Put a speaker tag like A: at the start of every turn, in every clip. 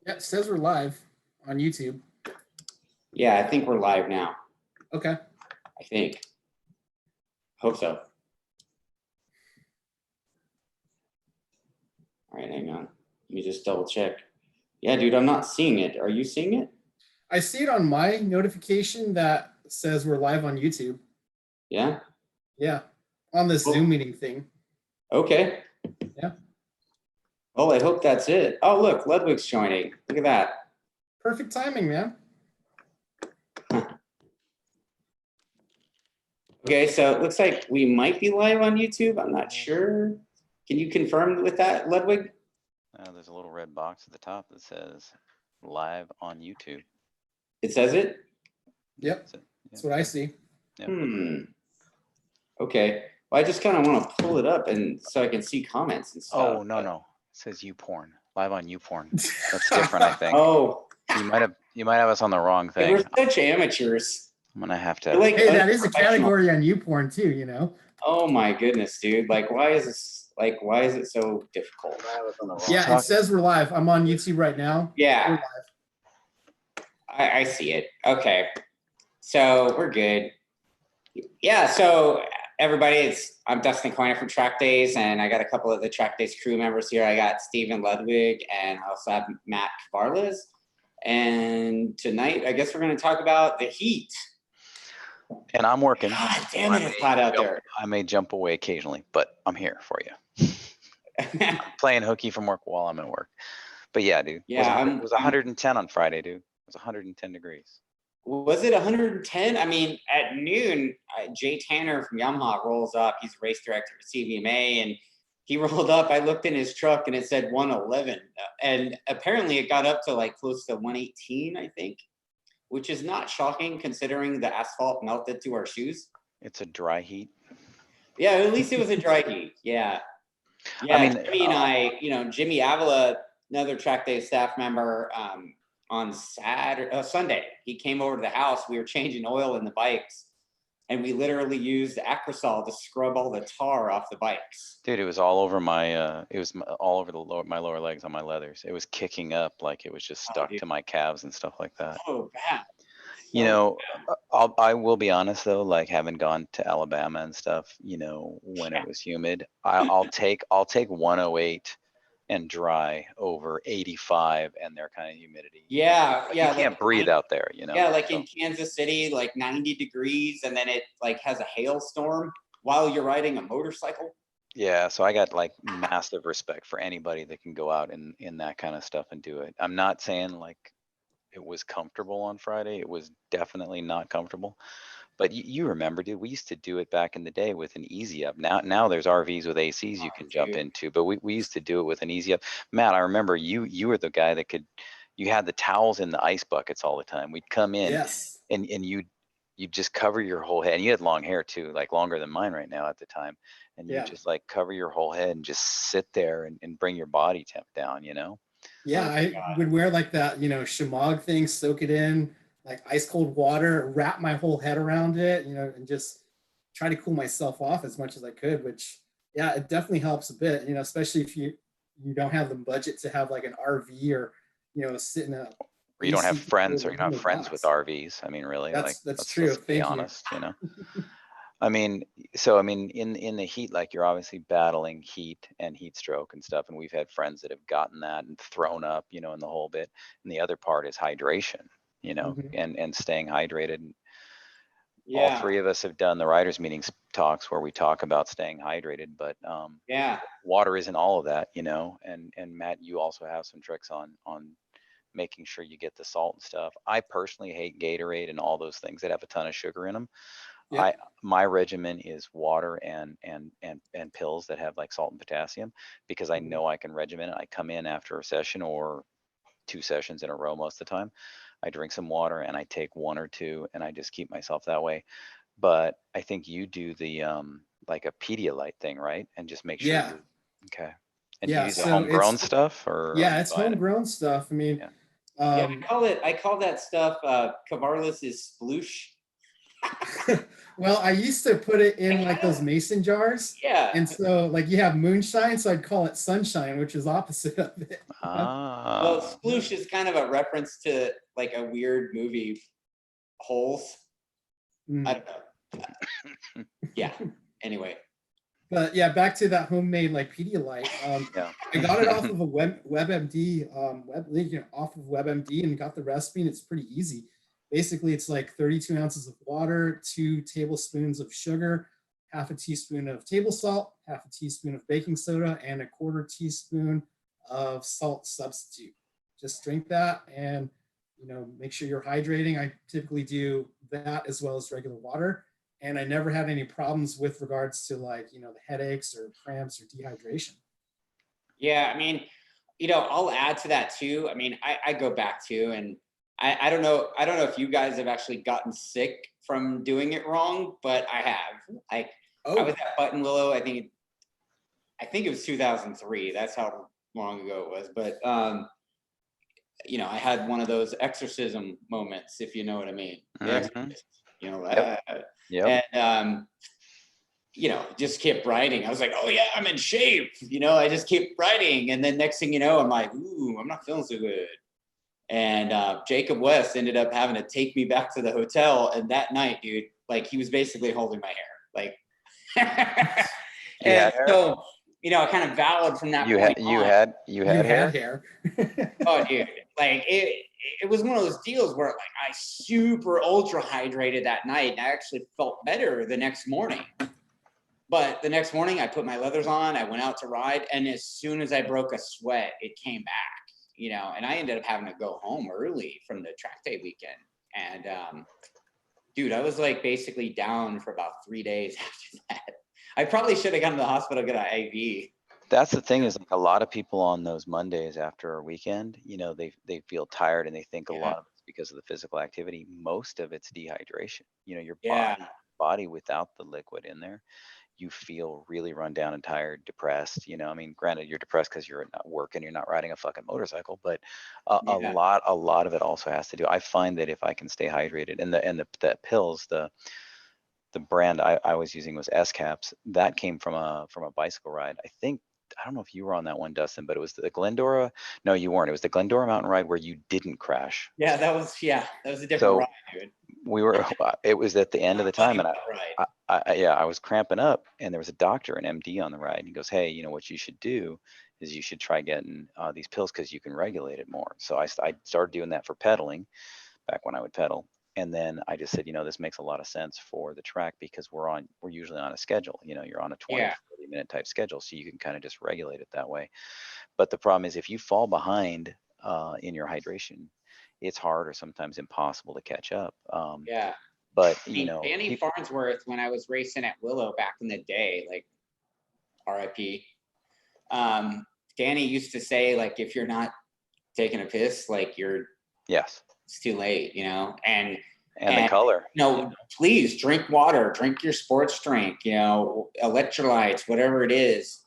A: Yeah, it says we're live on YouTube.
B: Yeah, I think we're live now.
A: Okay.
B: I think. Hope so. All right, hang on. Let me just double check. Yeah, dude, I'm not seeing it. Are you seeing it?
A: I see it on my notification that says we're live on YouTube.
B: Yeah.
A: Yeah, on this Zoom meeting thing.
B: Okay.
A: Yeah.
B: Well, I hope that's it. Oh, look, Ludwig's joining. Look at that.
A: Perfect timing, man.
B: Okay, so it looks like we might be live on YouTube. I'm not sure. Can you confirm with that, Ludwig?
C: There's a little red box at the top that says live on YouTube.
B: It says it?
A: Yep. That's what I see.
C: Yep.
B: Okay. Well, I just kind of want to pull it up and so I can see comments and stuff.
C: Oh, no. It says YouPorn. Live on YouPorn. That's different, I think.
B: Oh.
C: You might have us on the wrong thing.
B: We're such amateurs.
C: I'm gonna have to.
B: Like,
A: hey, that is a category on YouPorn too, you know.
B: Oh my goodness, dude! Like, why is this? Like, why is it so difficult?
A: Yeah, it says we're live. I'm on YouTube right now.
B: Yeah, I see it. Okay, so we're good. Yeah, so everybody, I'm Dustin Coyner from TrackDaz, and I got a couple of the TrackDaz crew members here. I got Stephen Ludwig, and I also have Matt Cavarlez. And tonight, I guess we're going to talk about the heat.
C: And I'm working.
B: God damn it, it's hot out there.
C: I may jump away occasionally, but I'm here for you. I'm playing hooky from work while I'm at work. But yeah, dude.
B: Yeah,
C: it was 110 on Friday, dude. It was 110 degrees.
B: Was it 110? I mean, at noon, Jay Tanner from Yamaha rolls up. He's a race director for CVMA, and he rolled up. I looked in his truck, and it said 111. And apparently it got up to like close to 118, I think, which is not shocking considering the asphalt melted to our shoes.
C: It's a dry heat.
B: Yeah, at least it was a dry heat. Yeah. Yeah, I mean, Jimmy and I, Jimmy Avila, another TrackDaz staff member, on Sunday, he came over to the house. We were changing oil in the bikes, and we literally used Acrosol to scrub all the tar off the bikes.
C: Dude, it was all over my, all over my lower legs on my leathers. It was kicking up like it was just stuck to my calves and stuff like that.
B: Oh, bad.
C: I will be honest though, like having gone to Alabama and stuff, when it was humid, I'll take 108 and dry over 85 and their kind of humidity.
B: Yeah,
C: like, you can't breathe out there,
B: Yeah, like in Kansas City, like 90 degrees, and then it like has a hailstorm while you're riding a motorcycle.
C: Yeah, so I got like massive respect for anybody that can go out in that kind of stuff and do it. I'm not saying like it was comfortable on Friday. It was definitely not comfortable. But you remember, dude, we used to do it back in the day with an easy up. Now there's RVs with ACs you can jump into, but we used to do it with an easy up. Matt, I remember you were the guy that you had the towels in the ice buckets all the time. We'd come in and you'd just cover your whole head. And you had long hair too, like longer than mine right now at the time. And you just like cover your whole head and just sit there and bring your body temp down,
A: Yeah, I would wear like that, shamog thing, soak it in, like ice cold water, wrap my whole head around it, and just try to cool myself off as much as I could, which, yeah, it definitely helps a bit, especially if you don't have the budget to have like an RV or, sit in a.
C: Or you don't have friends, or you're not friends with RVs. I mean, really,
A: that's
C: let's
A: true.
C: be honest, I mean, in the heat, like you're obviously battling heat and heat stroke and stuff. And we've had friends that have gotten that and thrown up, in the whole bit. And the other part is hydration, and staying hydrated. Yeah. All three of us have done the riders meetings talks where we talk about staying hydrated, but water isn't all of that, and Matt, you also have some tricks on making sure you get the salt and stuff. I personally hate Gatorade and all those things that have a ton of sugar in them. Yeah. My regimen is water and pills that have like salt and potassium, because I know I can regiment it. I come in after a session or 2 sessions in a row most of the time. I drink some water and I take 1 or 2 and I just keep myself that way. But I think you do the like a Pedialyte thing, right? And just make sure.
A: Yeah.
C: Okay. And do you use homegrown stuff or?
A: Yeah, it's homegrown stuff. I mean,
B: I call that stuff Cavarlez is sploosh.
A: Well, I used to put it in like those mason jars.
B: Yeah.
A: And so like you have moonshine, so I'd call it sunshine, which is opposite of it.
B: Well,
C: Ah,
B: sploosh is kind of a reference to like a weird movie, Holes. I don't know. Yeah. Anyway.
A: But yeah, back to that homemade like Pedialyte.
C: yeah.
A: I got it off of a WebMD off of WebMD and got the recipe, and it's pretty easy. Basically, it's like 32 ounces of water, 2 tablespoons of sugar, half a teaspoon of table salt, half a teaspoon of baking soda, and a quarter teaspoon of salt substitute. Just drink that, and make sure you're hydrating. I typically do that as well as regular water, and I never had any problems with regards to like the headaches or cramps or dehydration.
B: Yeah, I mean, I'll add to that too. I mean, I go back to, and I don't know if you guys have actually gotten sick from doing it wrong, but I have. Like, I was at Button Willow, I think it was 2003. That's how long ago it was. But I had one of those exorcism moments, if you know what I mean. The Exorcist,
C: Yep.
B: and just kept writing. I was like, oh yeah, I'm in shape. I just kept writing. And then next thing you know, I'm like, ooh, I'm not feeling so good. And Jacob West ended up having to take me back to the hotel. And that night, dude, like he was basically holding my hair. Like, and so, I kind of vowed from that point on.
C: You had
A: hair.
B: Oh, dude, like it was one of those deals where like I super ultra hydrated that night, and I actually felt better the next morning. But the next morning, I put my leathers on, I went out to ride, and as soon as I broke a sweat, it came back, and I ended up having to go home early from the track day weekend. And dude, I was like basically down for about 3 days after that. I probably should have gone to the hospital, got an IV.
C: That's the thing is like a lot of people on those Mondays after a weekend, they feel tired and they think a lot of it's because of the physical activity. Most of it's dehydration. Your body without the liquid in there, you feel really run down and tired, depressed. I mean, granted, you're depressed because you're not working, you're not riding a fucking motorcycle, but a lot of it also has to do. I find that if I can stay hydrated, and the pills, the brand I was using was S Caps. That came from a bicycle ride. I don't know if you were on that one, Dustin, but it was the Glendora. No, you weren't. It was the Glendora mountain ride where you didn't crash.
B: Yeah, that was a different ride, dude.
C: It was at the end of the time, and I was cramping up, and there was a doctor, an MD on the ride, and he goes, hey, what you should do is you should try getting these pills because you can regulate it more. So I started doing that for pedaling back when I would pedal. And then I just said, this makes a lot of sense for the track because we're usually on a schedule. You're on a 20, 30 minute type schedule. So you can kind of just regulate it that way. But the problem is if you fall behind in your hydration, it's hard or sometimes impossible to catch up. But
B: Danny Farnsworth, when I was racing at Willow back in the day, like RIP, Danny used to say, like, if you're not taking a piss, like it's too late, and
C: the color.
B: Please drink water, drink your sports drink, electrolytes, whatever it is.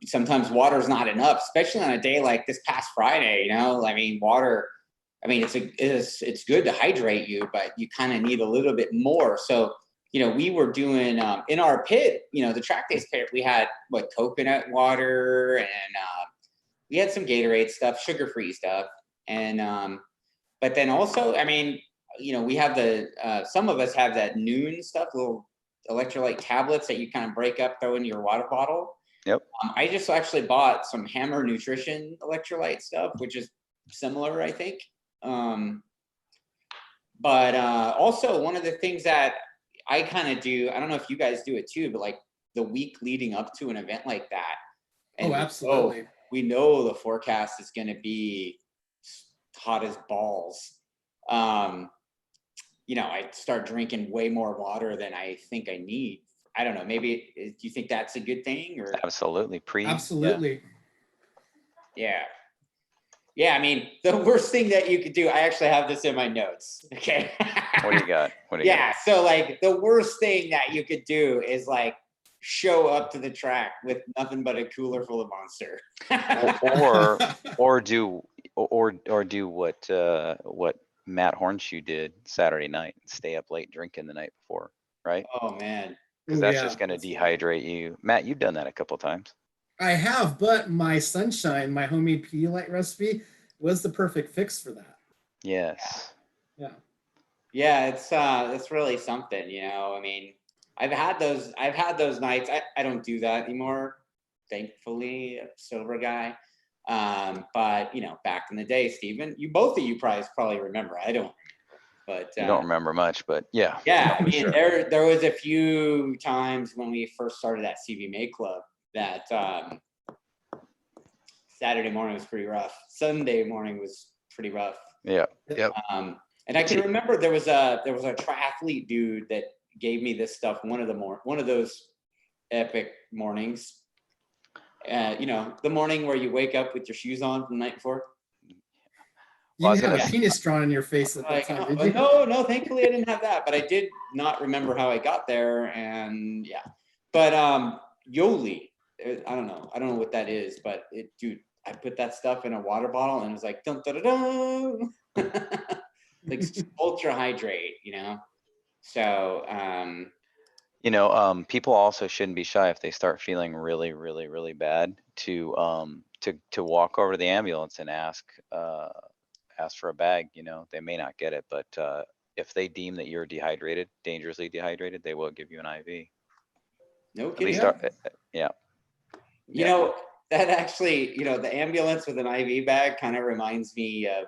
B: Sometimes water's not enough, especially on a day like this past Friday. I mean, water. I mean, it's good to hydrate you, but you kind of need a little bit more. So, we were doing in our pit, the TrackDaz pit, we had coconut water, and we had some Gatorade stuff, sugar-free stuff, and but then also, I mean, we have some of us have that Noon stuff, little electrolyte tablets that you kind of break up, throw in your water bottle.
C: Yep.
B: I just actually bought some Hammer Nutrition electrolyte stuff, which is similar, I think. But also one of the things that I kind of do, I don't know if you guys do it too, but like the week leading up to an event like that. And
A: absolutely.
B: We know the forecast is going to be hot as balls. I start drinking way more water than I think I need. I don't know. Maybe do you think that's a good thing? Or
C: absolutely.
A: Absolutely.
B: Yeah. I mean, the worst thing that you could do. I actually have this in my notes. Okay.
C: What do you got?
B: So like the worst thing that you could do is like show up to the track with nothing but a cooler full of Monster.
C: or do what Matt Hornshoe did Saturday night, stay up late drinking the night before, right?
B: Oh, man.
C: Because
A: Ooh,
C: that's
A: yeah,
C: just gonna
A: that's fun.
C: dehydrate you. Matt, you've done that a couple times.
A: I have, but my sunshine, my homemade Pedialyte recipe, was the perfect fix for that.
C: Yes.
A: Yeah.
B: Yeah, it's really something, you know. I mean, I've had those nights. I don't do that anymore, thankfully, a sober guy. But you know, back in the day, Stephen, both of you probably remember. I don't remember, but
C: You don't remember much, but yeah.
B: yeah,
C: no,
B: I
C: for
B: mean,
C: sure.
B: there was a few times when we first started that CVMA club that Saturday morning was pretty rough. Sunday morning was pretty rough.
C: Yeah. Yep.
B: And I can remember there was a triathlete dude that gave me this stuff one of those epic mornings. You know, the morning where you wake up with your shoes on from the night before.
A: You
C: Well, I was
A: didn't have
C: gonna
A: a penis drawn in your face at that
B: Like,
A: time, did you?
B: no, thankfully I didn't have that, but I did not remember how I got there, and yeah. But Yoli, I don't know what that is, but dude, I put that stuff in a water bottle and it was like dun dun dun dun. Like ultra hydrate, you know. So
C: You know, people also shouldn't be shy if they start feeling really, really, really bad to walk over to the ambulance and ask for a bag. You know, they may not get it, but if they deem that you're dehydrated, dangerously dehydrated, they will give you an IV.
B: no
C: At
B: kidding.
C: least, yeah.
B: You know, that actually, you know, the ambulance with an IV bag kind of reminds me of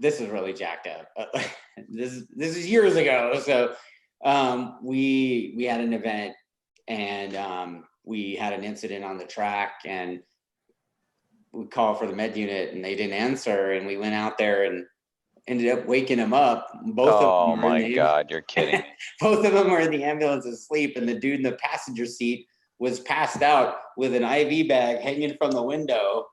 B: this is really jacked up. This is years ago. So we had an event and we had an incident on the track and we called for the med unit and they didn't answer and we went out there and ended up waking them up.
C: Oh my God, you're kidding.
B: Both of them were in the ambulance asleep and the dude in the passenger seat was passed out with an IV bag hanging from the window.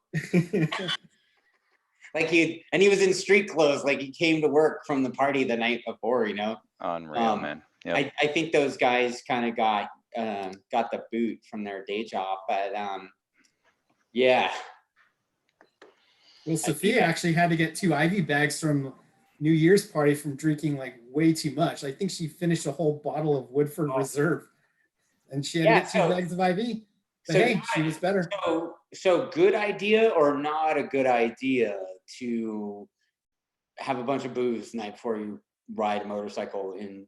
B: Like he was in street clothes, like he came to work from the party the night before, you know.
C: Unreal, man. Yep.
B: I think those guys kind of got the boot from their day job, but yeah.
A: Well, Sophia actually had to get 2 IV bags from New Year's party from drinking like way too much. I think she finished a whole bottle of Woodford Reserve, and she had to get 2 bags of IV. But hey, she was better.
B: So good idea or not a good idea to have a bunch of booze the night before you ride a motorcycle in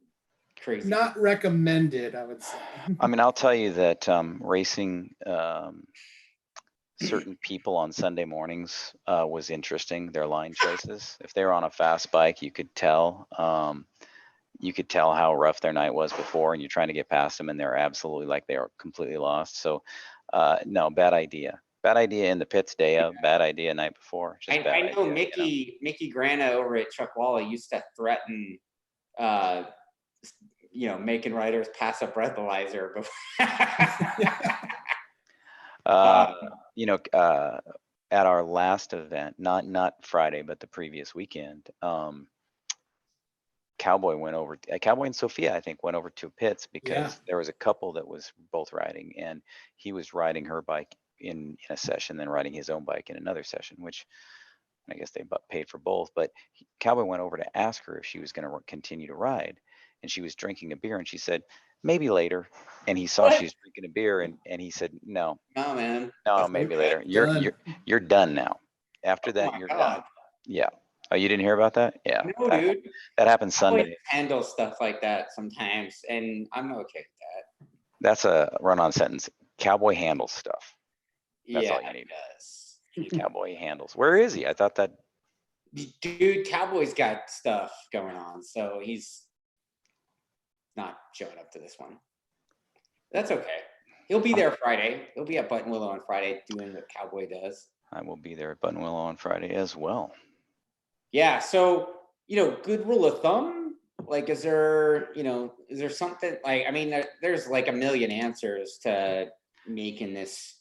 B: crazy?
A: Not recommended, I would say.
C: I mean, I'll tell you that racing certain people on Sunday mornings was interesting, their line choices. If they were on a fast bike, you could tell how rough their night was before, and you're trying to get past them and they're absolutely like they are completely lost. So no, bad idea. Bad idea in the pits day of, bad idea night before. Just
B: I know
C: idea,
B: Mickey Grana over at Chuck Walla used to threaten you know, making riders pass a breathalyzer before.
C: You know, at our last event, not Friday, but the previous weekend, Cowboy and Sophia, I think, went over to pits because there was a couple that was both riding, and he was riding her bike in a session, then riding his own bike in another session, which I guess they paid for both. But Cowboy went over to ask her if she was going to continue to ride, and she was drinking a beer, and she said, maybe later. And he saw she's drinking a beer, and he said, no,
B: man,
C: no, maybe later. You're done now. After that, you're done. Yeah. Oh, you didn't hear about that? Yeah.
B: No, dude.
C: That happened Sunday.
B: Handle stuff like that sometimes, and I'm okay with that.
C: That's a run-on sentence. Cowboy handles stuff. That's all you need. Cowboy handles. Where is he? I thought that.
B: Dude, Cowboy's got stuff going on, so he's not showing up to this one. That's okay. He'll be there Friday. He'll be at Buttonwillow on Friday doing what Cowboy does.
C: I will be there at Buttonwillow on Friday as well.
B: Yeah. So, you know, good rule of thumb, like, is there something like, I mean, there's like a million answers to making this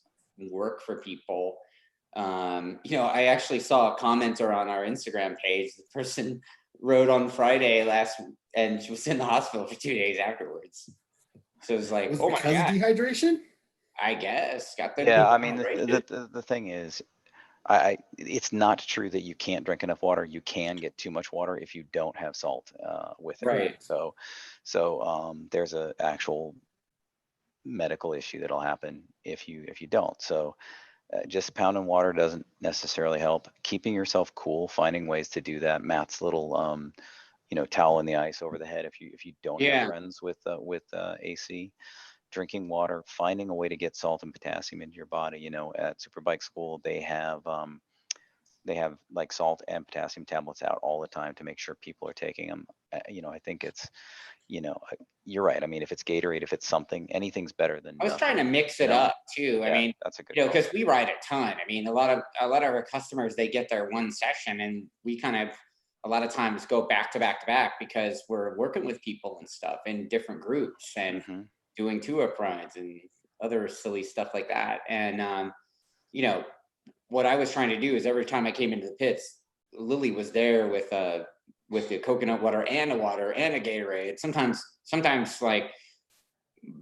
B: work for people. You know, I actually saw a commenter on our Instagram page. The person wrote on Friday and she was in the hospital for 2 days afterwards. So it's like, oh my God.
A: Dehydration?
B: I guess.
C: Yeah, I mean, the thing is, It's not true that you can't drink enough water. You can get too much water if you don't have salt with it.
B: Right.
C: So there's a actual medical issue that'll happen if you don't. So just pounding water doesn't necessarily help. Keeping yourself cool, finding ways to do that. Matt's little towel in the ice over the head if you don't have friends with AC. Drinking water, finding a way to get salt and potassium into your body. At Superbike School, they have like salt and potassium tablets out all the time to make sure people are taking them. I think it's, you're right. I mean, if it's Gatorade, if it's something, anything's better than
B: I was
C: nothing.
B: trying to mix it up too. I mean,
C: that's a good
B: because we ride a ton. I mean, a lot of our customers, they get their one session, and we kind of a lot of times go back to back to back because we're working with people and stuff in different groups and doing tour runs and other silly stuff like that. And what I was trying to do is every time I came into the pits, Lily was there with the coconut water and a Gatorade. Sometimes like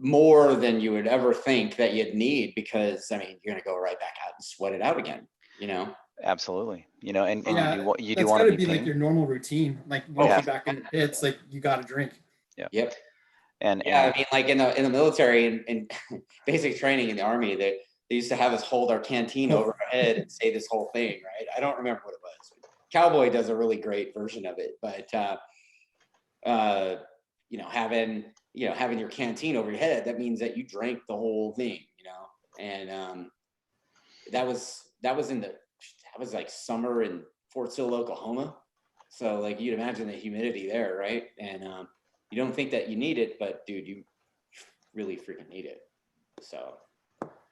B: more than you would ever think that you'd need, because I mean, you're gonna go right back out and sweat it out again,
C: Absolutely. And you do
A: that's
C: want
A: gotta
C: to
A: be like your normal routine. Like once you're back in the pits, like you gotta drink.
B: Yep.
C: And
B: I mean, like in the military and basic training in the Army, they used to have us hold our canteen over our head and say this whole thing, right? I don't remember what it was. Cowboy does a really great version of it, but having your canteen over your head, that means that you drank the whole thing, and that was like summer in Fort Sill, Oklahoma. So like you'd imagine the humidity there, right? And you don't think that you need it, but dude, you really freaking need it. So.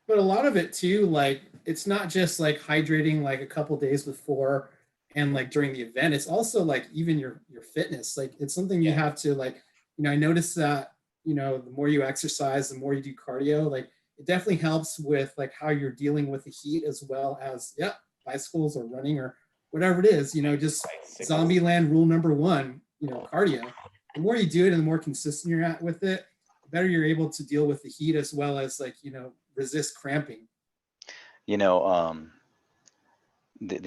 A: But a lot of it too, like it's not just like hydrating like a couple days before and like during the event. It's also like even your fitness. Like it's something you have to like. I noticed that the more you exercise, the more you do cardio. Like it definitely helps with like how you're dealing with the heat, as well as bicycles or running or whatever it is. Just zombie land rule number one. Cardio. The more you do it and the more consistent you're at with it, the better you're able to deal with the heat, as well as like resist cramping.
C: The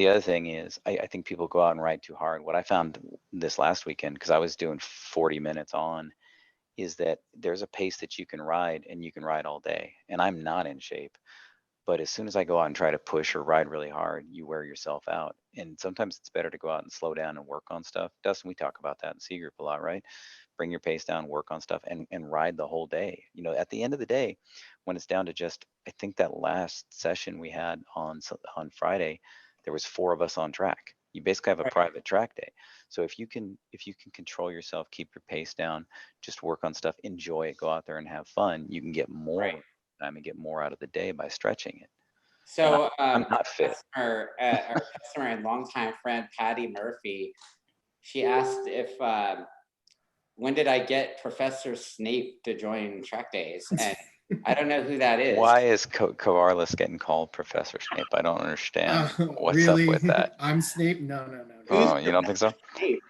C: other thing is I think people go out and ride too hard. What I found this last weekend, because I was doing 40 minutes on, is that there's a pace that you can ride and you can ride all day. And I'm not in shape. But as soon as I go out and try to push or ride really hard, you wear yourself out. And sometimes it's better to go out and slow down and work on stuff. Dustin, we talk about that in C Group a lot, right? Bring your pace down, work on stuff, and ride the whole day. At the end of the day, when it's down to just, I think that last session we had on Friday, there was 4 of us on track. You basically have a private track day. So if you can control yourself, keep your pace down, just work on stuff, enjoy it, go out there and have fun, you can get more time and get more out of the day by stretching it.
B: So
C: I'm not fit.
B: Our customer and longtime friend Patty Murphy, she asked if when did I get Professor Snape to join TrackDaz? And I don't know who that is.
C: Why is Cavarlez getting called Professor Snape? I don't understand. What's
A: really?
C: up with that?
A: I'm Snape? No.
C: Oh, you don't think so?
B: Snape?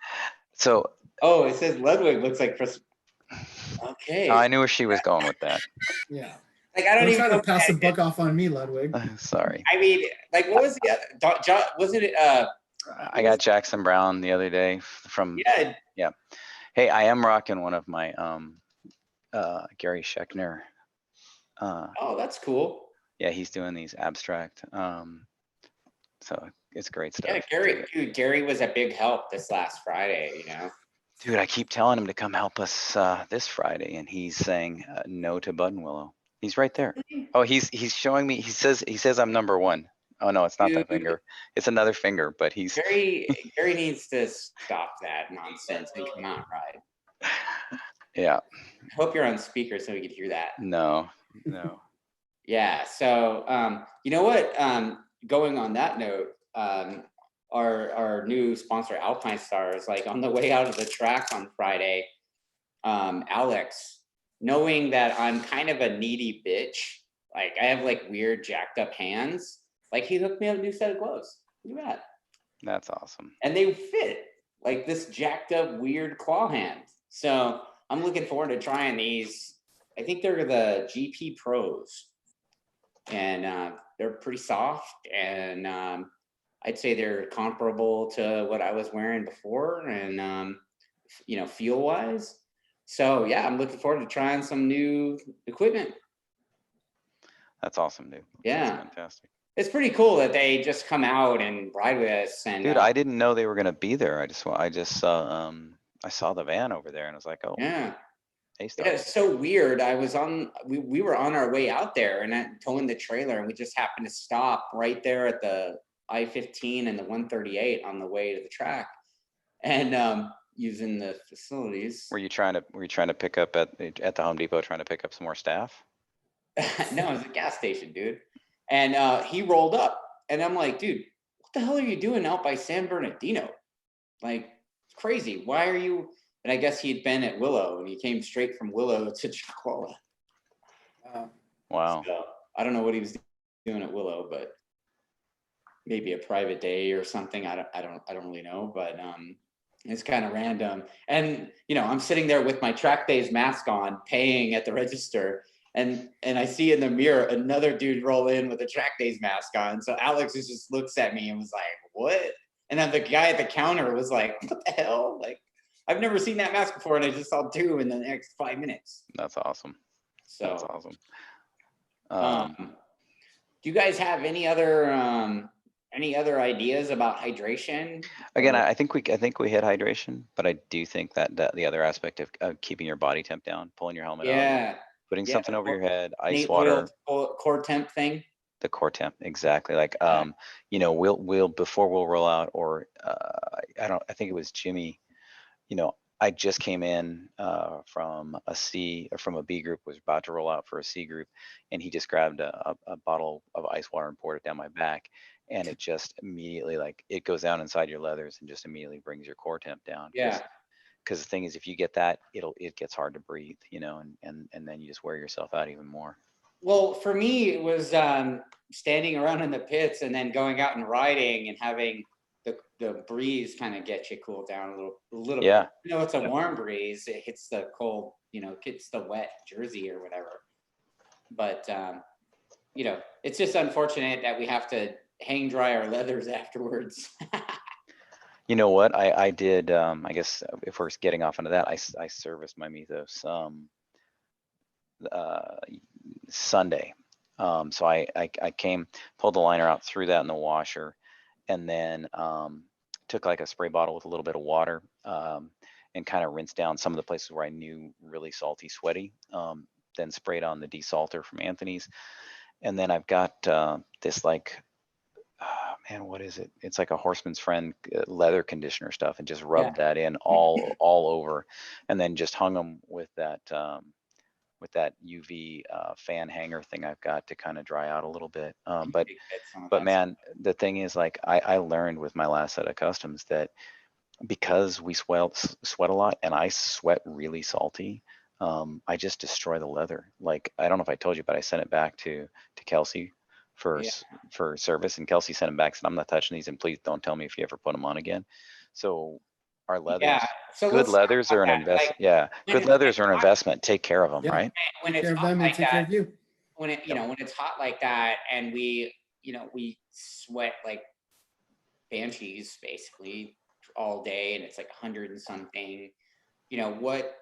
C: So.
B: Oh, it says Ludwig looks like Professor. Okay.
C: I knew where she was going with that.
A: Yeah.
B: Like I don't even
A: try to pass the buck off on me, Ludwig.
C: Sorry.
B: I mean, like, what was the other? Wasn't it?
C: I got Jackson Brown the other day from. Yeah. Hey, I am rocking one of my Gary Schechner.
B: Oh, that's cool.
C: Yeah, he's doing these abstract. So it's great stuff.
B: Yeah, Gary was a big help this last Friday.
C: Dude, I keep telling him to come help us this Friday, and he's saying no to Buttonwillow. He's right there. Oh, he's showing me. He says I'm number 1. Oh no, it's not that finger. It's another finger. But he's
B: Gary needs to stop that nonsense and come out and ride.
C: Yeah.
B: I hope you're on speaker so we can hear that.
C: No.
B: Yeah. So you know what? Going on that note, our new sponsor Alpine Stars, like on the way out of the track on Friday, Alex, knowing that I'm kind of a needy bitch, like I have like weird jacked up hands, like he hooked me up a new set of gloves. Look at that.
C: That's awesome.
B: And they fit like this jacked up weird claw hand. So I'm looking forward to trying these. I think they're the GP Pros, and they're pretty soft, and I'd say they're comparable to what I was wearing before, and you know, feel wise. So yeah, I'm looking forward to trying some new equipment.
C: That's awesome, dude.
B: Yeah.
C: That's fantastic.
B: It's pretty cool that they just come out and ride with us. And
C: Dude, I didn't know they were gonna be there. I just saw I saw the van over there and I was like, oh,
B: yeah,
C: hey,
B: yeah,
C: Star.
B: it's so weird. We were on our way out there and towing the trailer, and we just happened to stop right there at the I-15 and the 138 on the way to the track, and using the facilities.
C: Were you trying to pick up at the Home Depot, trying to pick up some more staff?
B: No, it was a gas station, dude. And he rolled up, and I'm like, dude, what the hell are you doing out by San Bernardino? Like, it's crazy. Why are you? And I guess he'd been at Willow, and he came straight from Willow to Chuckwalla.
C: Wow.
B: So I don't know what he was doing at Willow, but maybe a private day or something. I don't really know, but it's kind of random. And you know, I'm sitting there with my TrackDaz mask on, paying at the register, and I see in the mirror another dude roll in with a TrackDaz mask on. So Alex just looks at me and was like, "What?" And then the guy at the counter was like, "What the hell? Like, I've never seen that mask before, and I just saw two in the next 5 minutes."
C: That's awesome.
B: So
C: That's awesome.
B: do you guys have any other ideas about hydration?
C: Again,
B: Or-
C: I think we hit hydration, but I do think that the other aspect of keeping your body temp down, pulling your helmet up,
B: yeah,
C: putting
B: yeah,
C: something over your head, ice
B: Nate
C: water,
B: Oil core temp thing.
C: the core temp, exactly. Like,
B: Yeah.
C: you know, we'll before we'll roll out, or I think it was Jimmy, you know, I just came in from a B group, was about to roll out for a C group, and he just grabbed a bottle of ice water and poured it down my back, and it just immediately, like, it goes down inside your leathers and just immediately brings your core temp down.
B: Yeah.
C: Because the thing is, if you get that, it gets hard to breathe, you know, and then you just wear yourself out even more.
B: Well, for me, it was standing around in the pits and then going out and riding and having the breeze kind of get you cooled down a little
C: Yeah.
B: bit. You know, it's a warm breeze. It hits the cold, you know, hits the wet jersey or whatever. But you know, it's just unfortunate that we have to hang dry our leathers afterwards.
C: You know what? I did, I guess if we're getting off into that, I serviced my Mythos Sunday. So I came, pulled the liner out, threw that in the washer, and then took like a spray bottle with a little bit of water and kind of rinsed down some of the places where I knew really salty, sweaty. Then sprayed on the desalter from Anthony's. And then I've got this like, man, what is it? It's like a Horseman's Friend leather conditioner stuff, and just rubbed that in all over, and then just hung them with that UV fan hanger thing I've got to kind of dry out a little bit. But man, the thing is, like, I learned with my last set of customs that because we sweat a lot and I sweat really salty, I just destroy the leather. Like, I don't know if I told you, but I sent it back to Kelsey for service, and Kelsey sent them back, said, "I'm not touching these, and please don't tell me if you ever put them on again." So our leathers, good leathers are an investment. Good leathers are an investment. Take care of them, right?
B: When it's hot like that, when it, you know, when it's hot like that, and we, you know, we sweat like banshees basically all day, and it's like 100 and something. You know, what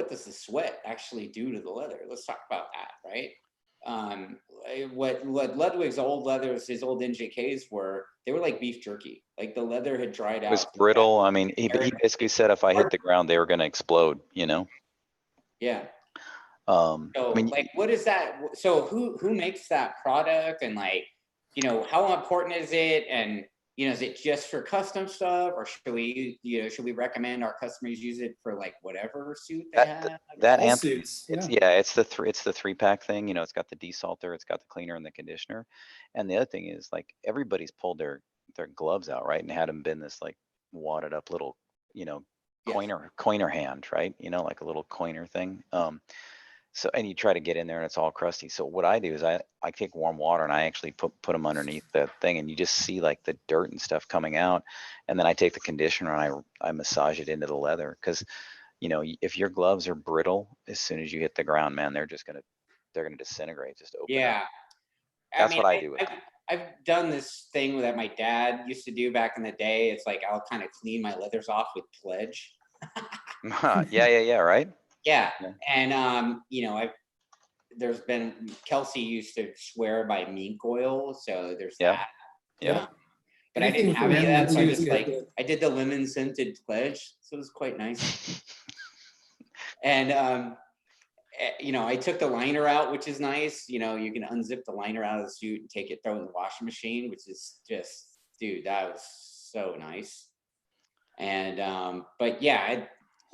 B: does the sweat actually do to the leather? Let's talk about that, right? What Ludwig's old leathers, his old NJKs were, they were like beef jerky. Like, the leather had dried out.
C: It was brittle. I mean, he basically said if I hit the ground, they were going to explode, you know?
B: Yeah.
C: So,
B: I mean, like, what is that? So who makes that product, and, like, you know, how important is it? And, you know, is it just for custom stuff, or should we recommend our customers use it for like whatever suit they have?
C: That
A: suits.
C: it's the 3-pack thing. You know, it's got the desalter, it's got the cleaner and the conditioner. And the other thing is, like, everybody's pulled their gloves out, right? And had them been this like wadded up little, you know, Coyner hand, right? You know, like a little Coyner thing. So, and you try to get in there and it's all crusty. So what I do is I take warm water and I actually put them underneath the thing, and you just see like the dirt and stuff coming out. And then I take the conditioner and I massage it into the leather. Cause, you know, if your gloves are brittle, as soon as you hit the ground, man, they're going to disintegrate, just open up. That's what I do with it.
B: I've done this thing that my dad used to do back in the day. It's like I'll kind of clean my leathers off with Pledge.
C: Yeah, right?
B: Yeah.
C: Yeah.
B: And you know, there's been Kelsey used to swear by mink oil, so there's
C: Yep.
B: that.
C: Yep.
B: But I
A: Anything
B: didn't
A: with
B: have any of
A: lemon
B: that, so I
A: too is
B: just
A: good.
B: like I did the lemon scented Pledge, so it was quite nice. And you know, I took the liner out, which is nice. You know, you can unzip the liner out of the suit and take it, throw it in the washing machine, which is just, dude, that was so nice. And but yeah,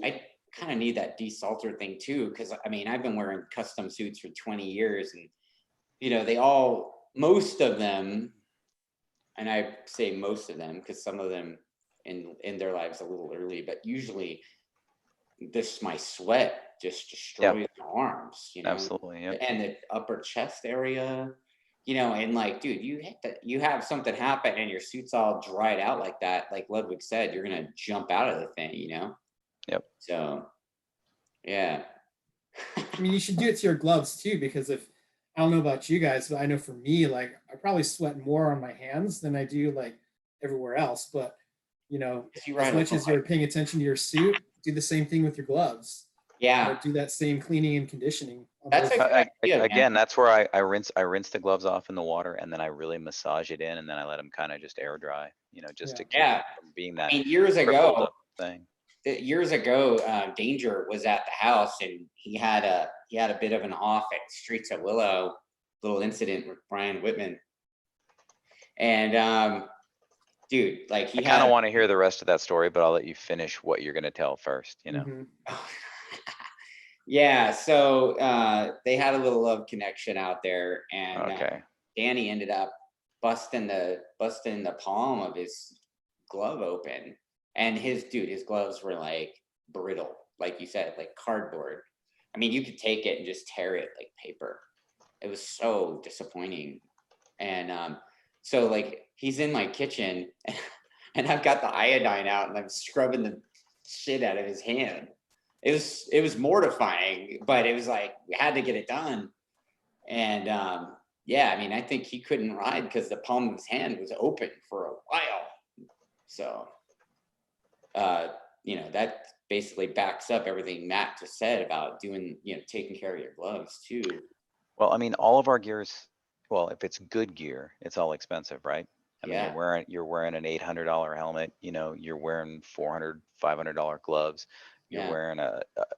B: I kind of need that desalter thing too, because I mean, I've been wearing custom suits for 20 years, and you know, most of them, and I say most of them because some of them in their lives a little early, but usually my sweat just destroys the arms, you know.
C: Absolutely. Yep.
B: And the upper chest area, you know, and like, dude, you have something happen and your suit's all dried out like that, like Ludwig said, you're gonna jump out of the thing, you know.
C: Yep.
B: So yeah.
A: I mean, you should do it to your gloves too, because if I don't know about you guys, but I know for me, like I probably sweat more on my hands than I do like everywhere else. But you know, as much as you're paying attention to your suit, do the same thing with your gloves.
B: Yeah.
A: Do that same cleaning and conditioning.
B: That's a good idea,
C: again, that's where I rinse the gloves off in the water, and then I really massage it in, and then I let them kind of just air dry, you know, just to keep it from being that.
B: I mean, years
C: ago,
B: Danger was at the house, and he had a bit of an off at Streets of Willow, little incident with Brian Whitman. And dude, like
C: I kind of want to hear the rest of that story, but I'll let you finish what you're going to tell first, you know.
B: Yeah, so they had a little love connection out there, and Danny ended up busting the palm of his glove open, and his gloves were like brittle, like you said, like cardboard. I mean, you could take it and just tear it like paper. It was so disappointing. And so like he's in my kitchen and I've got the iodine out and I'm scrubbing the shit out of his hand. It was mortifying, but it was like we had to get it done. And yeah, I mean, I think he couldn't ride because the palm of his hand was open for a while. So you know, that basically backs up everything Matt just said about doing, you know, taking care of your gloves too.
C: Well, I mean, all of our gears, well, if it's good gear, it's all expensive, right? I mean, you're wearing an $800 helmet, you know, you're wearing $400, $500 gloves. You're wearing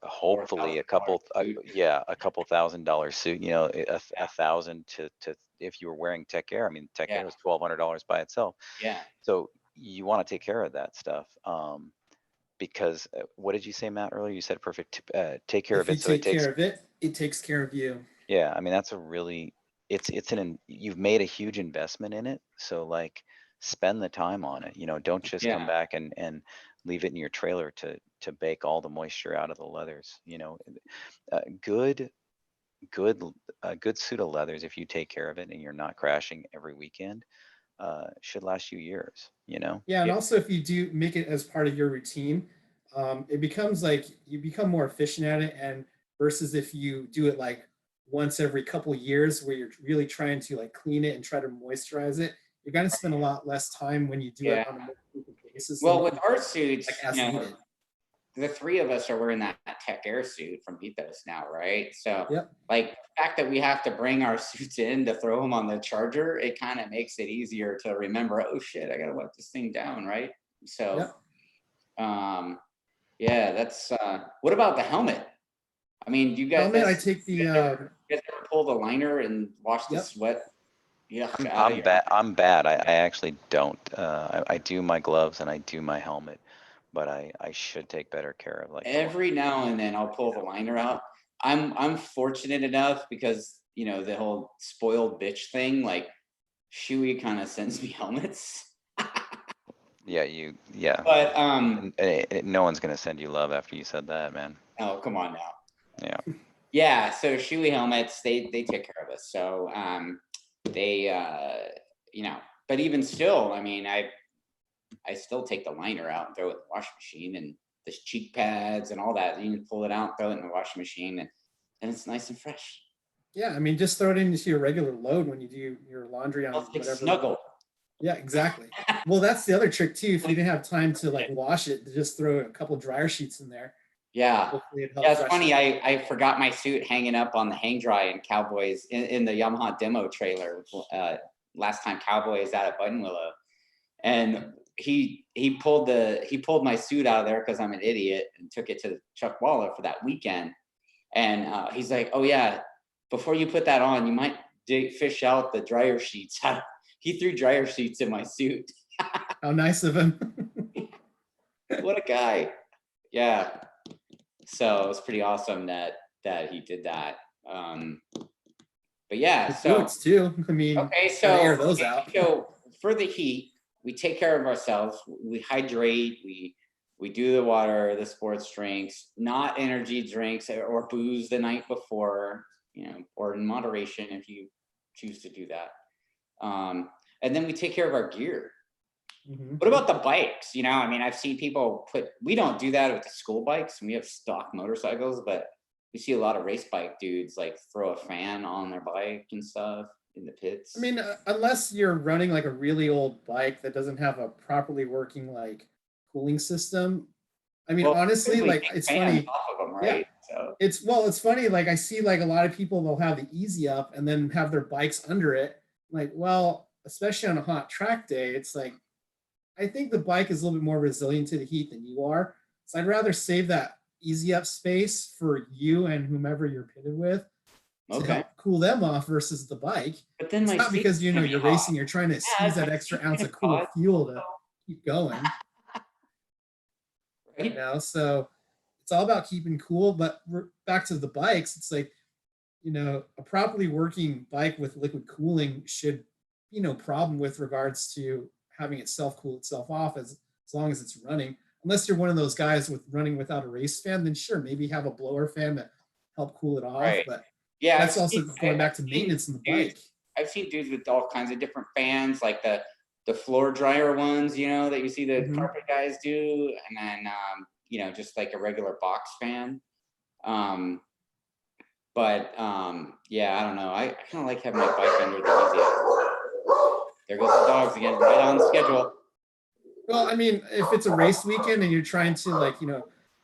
C: hopefully a couple $1,000 suit, you know, a thousand to if you were wearing Tech Air. I mean, Tech Air is $1,200 by itself.
B: Yeah.
C: So you want to take care of that stuff. Because what did you say, Matt, earlier? You said perfect. Take care of it.
A: If you take care of it, it takes care of you.
C: Yeah, I mean, that's a really, you've made a huge investment in it. So like spend the time on it, you know, don't just come back and leave it in your trailer to bake all the moisture out of the leathers, you know. A good suit of leathers, if you take care of it and you're not crashing every weekend, should last you years, you know?
A: Yeah, and also if you do make it as part of your routine, it becomes like you become more efficient at it. And versus if you do it like once every couple years where you're really trying to like clean it and try to moisturize it, you're going to spend a lot less time when you do it on a more frequent basis.
B: Well, with our suits,
A: like, you know,
B: the three of us are wearing that Tech Air suit from Ethos now, right? So like the fact that we have to bring our suits in to throw them on the charger, it kind of makes it easier to remember, oh shit, I gotta wipe this thing down, right? So yeah, that's what about the helmet? I mean, you guys
A: helmet, I take the
B: you guys ever pull the liner and wash the sweat? Yeah,
C: I'm bad. I actually don't. I do my gloves and I do my helmet, but I should take better care of like
B: every now and then I'll pull the liner out. I'm fortunate enough because, you know, the whole spoiled bitch thing, like Shuey kind of sends me helmets. But
C: no one's gonna send you love after you said that, man.
B: Oh, come on now.
C: Yeah.
B: Yeah, so Shuey helmets, they take care of us. So they you know, but even still, I mean, I still take the liner out and throw it in the washing machine, and the cheek pads and all that. You can pull it out, throw it in the washing machine, and it's nice and fresh.
A: Yeah, I mean, just throw it into your regular load when you do your laundry on
B: It's
A: whatever.
B: snuggle.
A: Yeah, exactly. Well, that's the other trick too. If you didn't have time to like wash it, just throw a couple dryer sheets in there.
B: Yeah.
A: Hopefully it
B: Yeah,
A: helps
B: it's
A: freshen
B: funny.
A: it.
B: I forgot my suit hanging up on the hang dry in Cowboys in the Yamaha demo trailer last time Cowboys out at Buttonwillow, and he pulled my suit out of there because I'm an idiot and took it to Chuck Waller for that weekend, and he's like, "Oh yeah, before you put that on, you might fish out the dryer sheets." He threw dryer sheets in my suit.
A: How nice of him.
B: What a guy! Yeah. So it's pretty awesome that he did that. But yeah,
A: The
B: so
A: boots too. I mean,
B: okay,
A: gotta air
B: so
A: those out.
B: so for the heat, we take care of ourselves. We hydrate. We do the water, the sports drinks, not energy drinks or booze the night before, or in moderation if you choose to do that. And then we take care of our gear.
A: Mhm.
B: What about the bikes? I mean, I've seen people we don't do that with the school bikes. We have stock motorcycles, but we see a lot of race bike dudes like throw a fan on their bike and stuff in the pits.
A: I mean, unless you're running like a really old bike that doesn't have a properly working like cooling system. I mean,
B: Well,
A: honestly,
B: typically
A: like
B: take
A: it's
B: fans
A: funny.
B: off of them,
A: Yeah,
B: right? So
A: it's funny. Like I see like a lot of people they'll have the easy up and then have their bikes under it. Like, well, especially on a hot track day, it's like I think the bike is a little bit more resilient to the heat than you are. So I'd rather save that easy up space for you and whomever you're pitted with to
B: okay,
A: help cool them off versus the bike.
B: but then
A: It's
B: my
A: not
B: seat's
A: because
B: gonna be
A: you're
B: hot.
A: racing, you're trying to
B: Yeah,
A: squeeze
B: my
A: that extra
B: seat's
A: ounce
B: gonna
A: of
B: be
A: cool
B: hot,
A: fuel to keep going.
B: right?
A: So it's all about keeping cool. But we're back to the bikes. It's like, a properly working bike with liquid cooling should be no problem with regards to having it self cool itself off as long as it's running. Unless you're one of those guys with running without a race fan, then sure, maybe have a blower fan to help cool it off.
B: Right.
A: But
B: Yeah,
A: that's also going back to maintenance in the
B: dudes.
A: bike.
B: I've seen dudes with all kinds of different fans, like the floor dryer ones, that you see the
A: Mhm.
B: carpet guys do, and then just like a regular box fan. But yeah, I don't know. I kind of like having my bike under the easy. There goes the dogs again, right on schedule.
A: Well, I mean, if it's a race weekend and you're trying to like,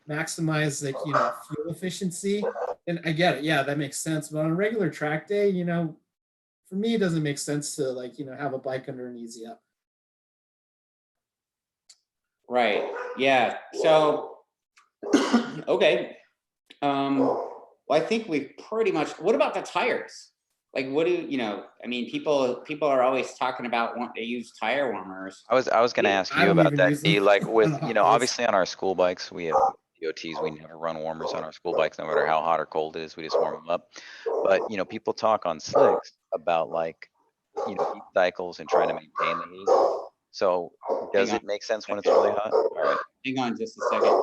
A: maximize like, fuel efficiency, then I get it. Yeah, that makes sense. But on a regular track day, for me, it doesn't make sense to like, have a bike under an easy up.
B: Right. Yeah. So okay. Well, I think we've pretty much. What about the tires? Like, what do I mean, people are always talking about wanting to use tire warmers.
C: I was gonna ask
A: I
C: you
A: don't
C: about
A: even
C: that,
A: use them
C: D, like
A: on
C: with,
A: the hot days.
C: obviously on our school bikes, we have DOTs, we never run warmers on our school bikes, no matter how hot or cold it is, we just warm them up. But, people talk on slicks about like, heat cycles and trying to maintain the heat. So does
B: Hang on.
C: it make sense when it's really hot? All right.
B: Hang on just a second.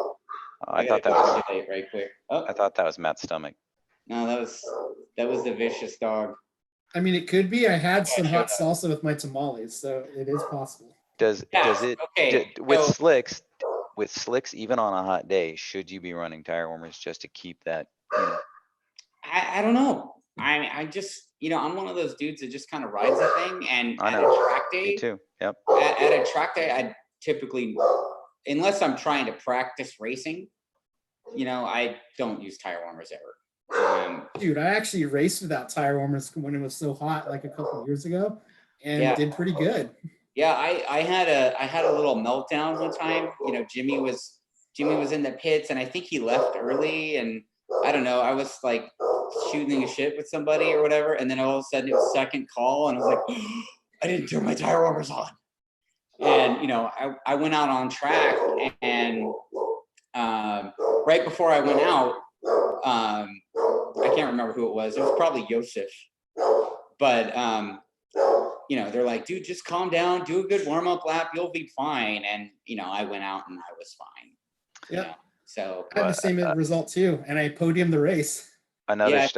C: I thought that was,
B: right quick. Oh,
C: I thought that was Matt's stomach.
B: no, that was the vicious dog.
A: I mean, it could be. I had some hot
B: shut
A: salsa with my tamales, so it is possible.
C: Does it,
B: Okay.
C: with
B: So
C: slicks, even on a hot day, should you be running tire warmers just to keep that,
B: I don't know. I just I'm one of those dudes that just kind of rides the thing, and
C: I
B: at
C: know.
B: a track day,
C: Me too, yep.
B: at a track day, I typically, unless I'm trying to practice racing, I don't use tire warmers ever.
A: Dude, I actually raced without tire warmers when it was so hot, like a couple of years ago, and
B: Yeah.
A: did pretty good.
B: Yeah, I had a little meltdown one time. Jimmy was in the pits, and I think he left early, and I don't know. I was like shooting a shit with somebody or whatever, and then all of a sudden it was second call, and I was like, I didn't turn my tire warmers on. And I went out on track, and right before I went out, I can't remember who it was. It was probably Yosef, but they're like, dude, just calm down, do a good warm-up lap, you'll be fine. And I went out and I was fine.
A: Yeah.
B: So
A: I had the same result too, and I podiumed the race.
C: Another
B: that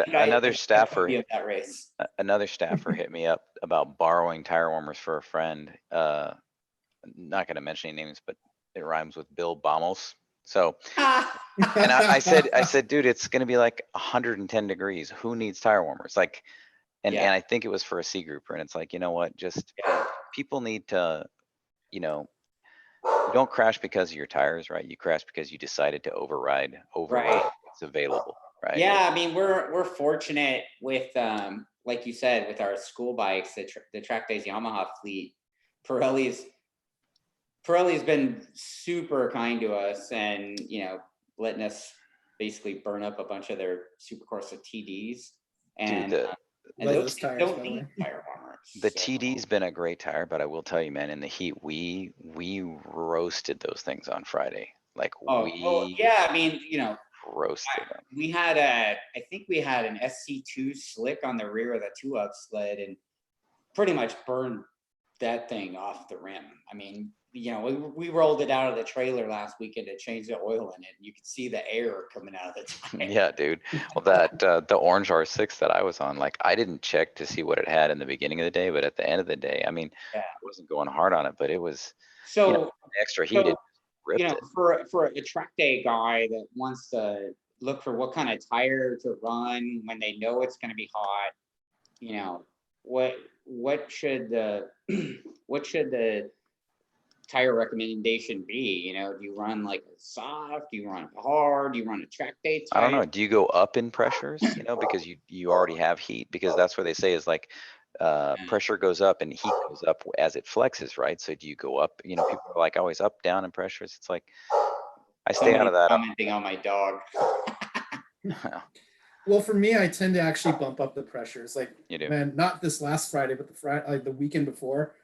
B: race.
C: Another staffer hit me up about borrowing tire warmers for a friend. Not gonna mention any names, but it rhymes with Bill Bamos. So, and I said, dude, it's gonna be like 110 degrees. Who needs tire warmers? Like, and
B: Yeah.
C: I think it was for a C grouper, and it's like, you know what? Just
B: Yeah.
C: people need to, you don't crash because of your tires, right? You crash because you decided to override
B: Right.
C: what's available, right?
B: Yeah, I mean, we're fortunate with like you said, with our school bikes, the TrackDaz Yamaha fleet. Pirelli's been super kind to us, and letting us basically burn up a bunch of their Supercorsa TDs, and
C: Dude,
B: and those
A: tires,
B: don't
A: by the
B: need
A: way.
B: tire warmers.
C: the
B: so.
C: TD's been a great tire, but I will tell you, man, in the heat, we roasted those things on Friday. Like
B: Oh, yeah, I mean,
C: roasted them.
B: I think we had an SC2 slick on the rear of the 2-up sled, and pretty much burned that thing off the rim. I mean, we rolled it out of the trailer last weekend to change the oil in it, and you could see the air coming out of the tire.
C: Yeah, dude. Well, that the orange R6 that I was on, like, I didn't check to see what it had in the beginning of the day, but at the end of the day, I mean,
B: Yeah.
C: I wasn't going hard on it, but it was
B: So,
C: extra heated, ripped it.
B: for a track day guy that wants to look for what kind of tire to run when they know it's going to be hot, what should the what should the tire recommendation be? Do you run like a soft? Do you run hard? Do you run a track day
C: I don't
B: tire?
C: know. Do you go up in pressures, because you already have heat? Because that's where they say is like pressure goes up and heat goes up as it flexes, right? So do you go up? People are like always up, down in pressures. It's like I stay out of that.
B: Commenting on my dog.
A: Well, for me, I tend to actually bump up the pressures. Like,
C: You do.
A: man, not this last Friday, but the weekend before.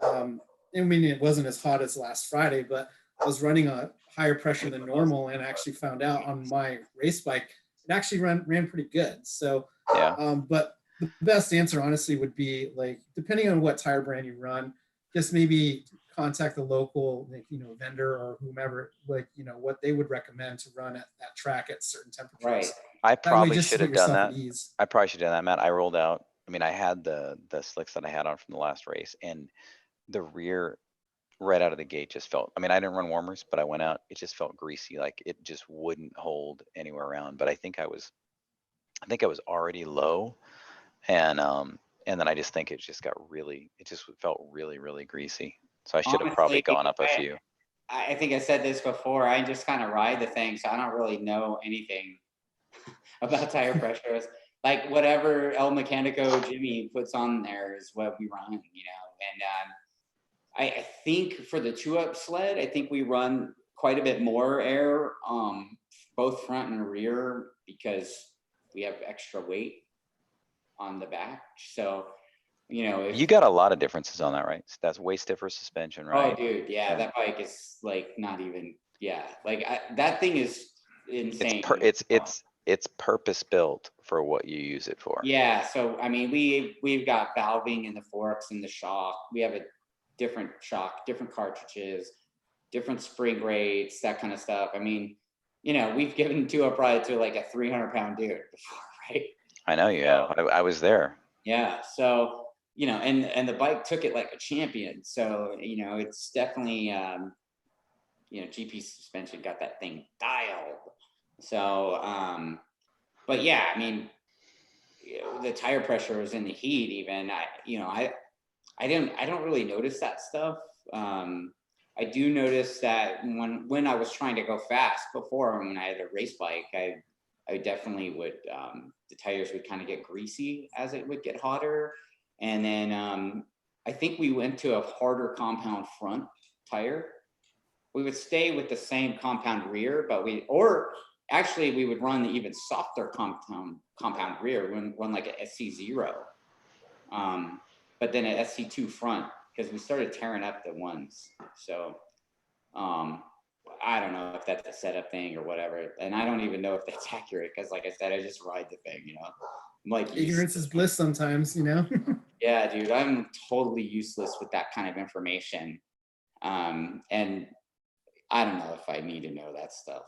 A: I mean, it wasn't as hot as last Friday, but I was running a higher pressure than normal, and actually found out on my race bike it actually ran pretty good. So,
C: Yeah.
A: But the best answer, honestly, would be like, depending on what tire brand you run, just maybe contact the local, vendor or whomever, what they would recommend to run at that track at certain temperatures.
B: Right.
C: I probably
A: just to
C: should have
A: put
C: done
A: yourself
C: that.
A: at ease.
C: I probably should have done that, Matt. I rolled out. I mean, I had the slicks that I had on from the last race, and the rear right out of the gate just felt. I mean, I didn't run warmers, but I went out. It just felt greasy, like it just wouldn't hold anywhere around. But I think I was already low, and then I just think it just felt really, really greasy. So I should have probably
B: Honestly,
C: gone up a few.
B: I think I said this before. I just kind of ride the thing, so I don't really know anything about tire pressures. Like whatever El Mecanico Jimmy puts on there is what we run, And I think for the 2-up sled, I think we run quite a bit more air, both front and rear, because we have extra weight on the back. So, if
C: You got a lot of differences on that, right? So that's way stiffer suspension, right?
B: Oh, dude, yeah, that bike is like not even, like that thing is insane.
C: It's purpose built for what you use it for.
B: Yeah, so I mean, we've got valving in the forks and the shock. We have a different shock, different cartridges, different spring rates, that kind of stuff. I mean, we've given 2-up ride to like a 300-pound dude before, right?
C: I know you have. I was there.
B: Yeah, so and the bike took it like a champion. So it's definitely GP suspension got that thing dialed. So but yeah, I mean, the tire pressure was in the heat. Even I don't really notice that stuff. I do notice that when I was trying to go fast before, when I had a race bike, I definitely would the tires would kind of get greasy as it would get hotter. And then I think we went to a harder compound front tire. We would stay with the same compound rear, but we would run the even softer compound rear, run like a SC0, but then an SC2 front, because we started tearing up the ones. So I don't know if that's a setup thing or whatever, and I don't even know if that's accurate, because like I said, I just ride the thing, I'm like,
A: ignorance is bliss sometimes,
B: Yeah, dude, I'm totally useless with that kind of information. And I don't know if I need to know that stuff.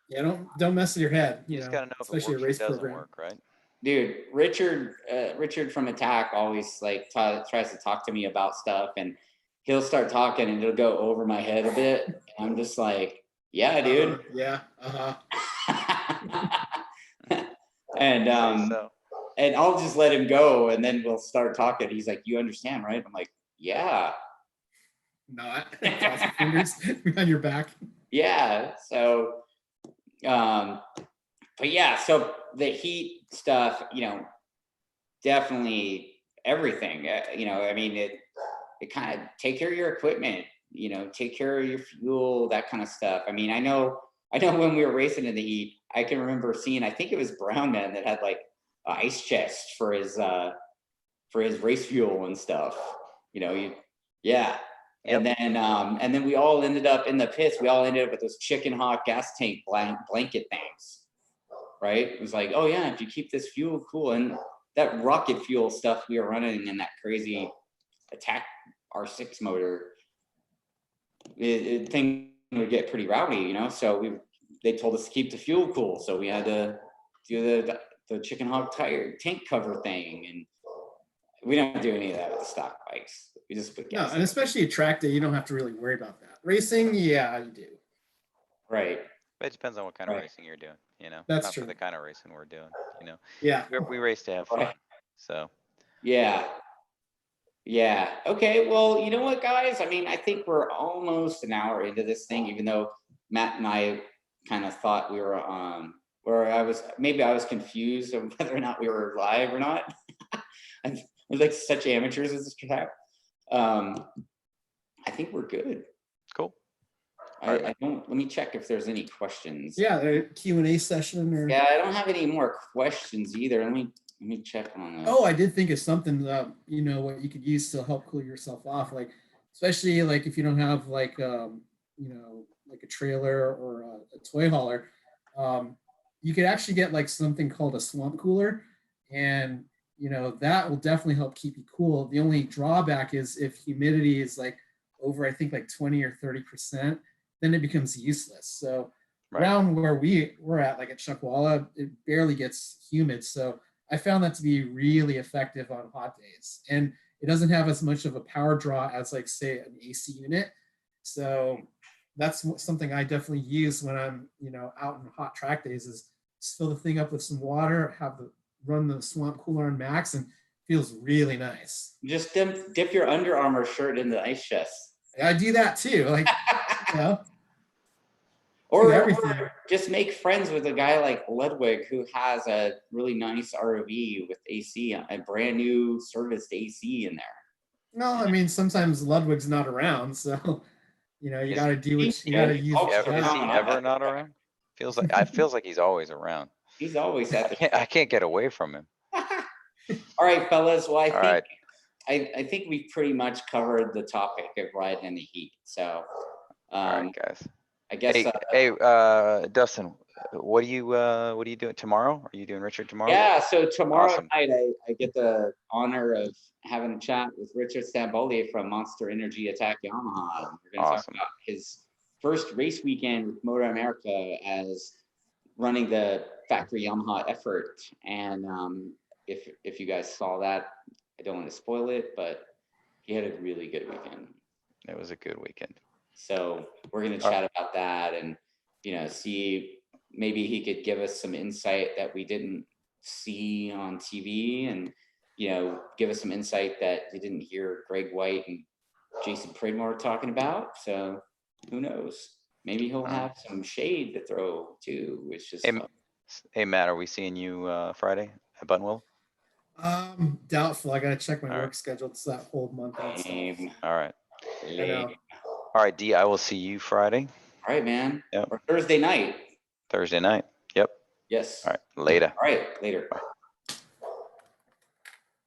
A: Yeah, don't mess with your head,
C: You just gotta know if it
A: especially
C: works
A: a race
C: or doesn't
A: program.
C: work, right?
B: Dude, Richard from Attack always like tries to talk to me about stuff, and he'll start talking and it'll go over my head a bit. And I'm just like, Yeah, dude.
A: Yeah.
B: And
C: So,
B: and I'll just let him go, and then we'll start talking. He's like, "You understand, right?" I'm like, "Yeah,
A: Not cross your fingers behind your back.
B: yeah." So, but yeah, so the heat stuff, definitely everything. I mean, it kind of take care of your equipment. Take care of your fuel, that kind of stuff. I mean, I know when we were racing in the heat, I can remember seeing, I think it was Brown Man that had like an ice chest for his race fuel and stuff. Yeah. And then we all ended up in the pits. We all ended up with those chicken hawk gas tank blanket things, right? It was like, oh yeah, if you keep this fuel cool, and that rocket fuel stuff we were running in that crazy Attack R6 motor, thing would get pretty rowdy, so they told us to keep the fuel cool, so we had to do the chicken hawk tire tank cover thing, and we don't do any of that with the stock bikes. We just put gas.
A: No, and especially at track day, you don't have to really worry about that. Racing, yeah, you do.
B: Right.
C: but it depends on what kind of racing you're doing,
A: That's
C: not
A: true.
C: for the kind of racing we're doing,
A: Yeah.
C: we race to have fun.
B: Right.
C: So,
B: Yeah. Okay. Well, you know what, guys? I mean, I think we're almost an hour into this thing, even though Matt and I kind of thought we were where I was confused of whether or not we were live or not. We're like such amateurs as this track. I think we're good.
C: cool.
B: I don't. Let me check if there's any questions.
A: Yeah, the Q&A session or.
B: Yeah, I don't have any more questions either. Let me check on that.
A: Oh, I did think of something what you could use to help cool yourself off, like especially like if you don't have like like a trailer or a toy hauler, you could actually get like something called a swamp cooler, and that will definitely help keep you cool. The only drawback is if humidity is like over, I think, like 20 or 30%, then it becomes useless. So around where we're at, like at Chuckwalla, it barely gets humid. So I found that to be really effective on hot days, and it doesn't have as much of a power draw as like say an AC unit. So that's something I definitely use when I'm out in hot track days, is just fill the thing up with some water, run the swamp cooler on max, and feels really nice.
B: Just dip your Under Armour shirt in the ice chest.
A: I do that too, like
B: or just make friends with a guy like Ludwig who has a really nice RV with AC, a brand new serviced AC in there.
A: No, I mean sometimes Ludwig's not around, so you got to do what you got to use.
C: Is he ever not around? Feels like he's always around.
B: He's always at the.
C: I can't get away from him.
B: All right, fellas. Well, I think we pretty much covered the topic of riding in the heat. So,
C: all right, guys.
B: I guess.
C: Hey, Dustin, what are you doing tomorrow? Are you doing Richard tomorrow?
B: Yeah. So tomorrow night, I get the honor of having a chat with Richard Stamboli from Monster Energy Attack Yamaha. We're going to talk about his first race weekend with Motor America as running the factory Yamaha effort. And if you guys saw that, I don't want to spoil it, but he had a really good weekend.
C: It was a good weekend.
B: So we're going to chat about that and, see maybe he could give us some insight that we didn't see on TV, and, give us some insight that we didn't hear Greg White and Jason Pridmore talking about. So who knows? Maybe he'll have some shade to throw too, which is
C: Hey, Matt, are we seeing you Friday at Buttonwell?
A: Doubtful. I gotta check my work schedule. It's that whole month.
C: All right.
A: I know.
C: All right, D, I will see you Friday.
B: All right, man.
C: Yep.
B: Or Thursday night.
C: Thursday night. Yep.
B: Yes.
C: All right. Later.
B: All right. Later.
C: Bye.